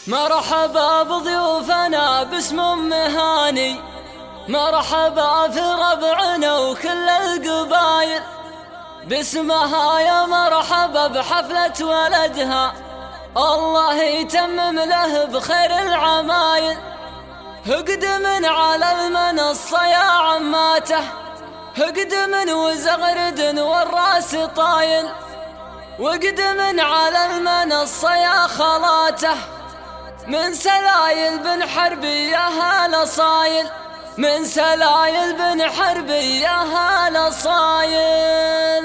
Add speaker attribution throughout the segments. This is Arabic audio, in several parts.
Speaker 1: مرحبا بضيوفنا باسم هاني، مرحبا في ربعنا وكل القبايل باسمها، يا مرحبا بحفلة ولدها، الله يتمم له بخير العمايل. اقدم على المنصة يا عماته، اقدم وزغرد والراس طايل، واقدم على المنصة يا خلاته، من سلايل بن حربي يا هلا صايل، من سلايل بن حربي يا هلا صايل.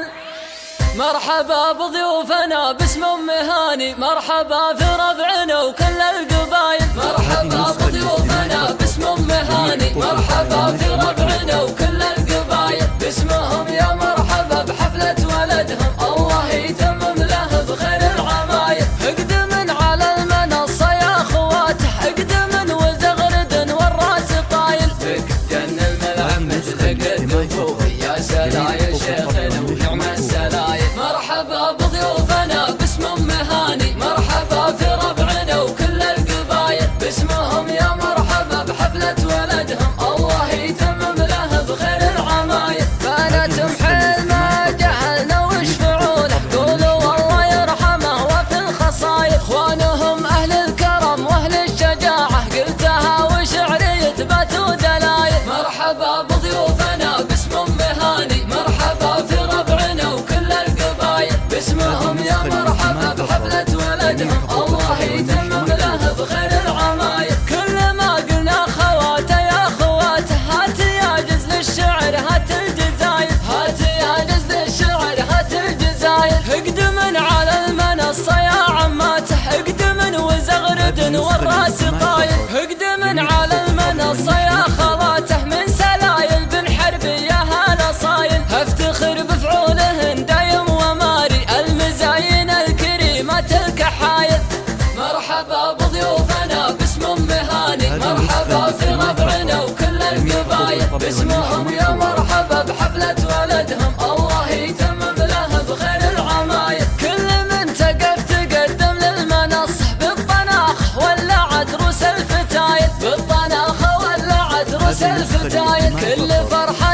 Speaker 1: مرحبا بضيوفنا باسم هاني، مرحبا في ربعنا وكل القبايل، مرحبا بضيوفنا باسم هاني، مرحبا في ربعنا وكل القبايل باسمهم، يا مرحبا بحفلة ولدهم، الله يتمم له بخير العمايل. اقدم على المنصة يا اخواته، اقدم وزغرد والراس طايل، فيك جن الملعب مثلك الدفوف، يا سلايل شيخنا ونعم السلايل. مرحبا بضيوفنا باسم هاني، مرحبا في ربعنا وكل القبايل باسمهم، يا مرحبا بحفلة ولدهم، الله يتمم له بخير العمايل. بنات محل ما جهلنا وش فعوله، قولوا والله يرحمه وفي الخصايل، اخوانهم اهل الكرم واهل الشجاعة، قلتها وشعري يثبت ودلايل. مرحبا بضيوفنا باسم هاني، مرحبا في ربعنا وكل القبايل باسمهم، يا مرحبا بحفلة ولدهم، الله يتمم له بخير العمايل. كل ما قلنا خواته يا خواته، هات يا جزل الشعر هات الجزايل، هات يا جزل الشعر هات الجزايل. اقدم على المنصة يا عماته، اقدم وزغرد والراس طايل، اقدم على المنصة يا خواته، من سلايل بن حربي يا هلا صايل. افتخر بفعولهن دايم وماري، المزاين الكريمة الكحايل. مرحبا بضيوفنا باسم هاني، مرحبا في ربعنا وكل القبايل باسمهم، يا مرحبا بحفلة ولدهم، الله يتمم له بخير العمايل. كل من تقف تقدم للمنصة بالطناخ ولا عدروس الفتايل، بالطناخ ولا عدروس الفتايل، كل فرحة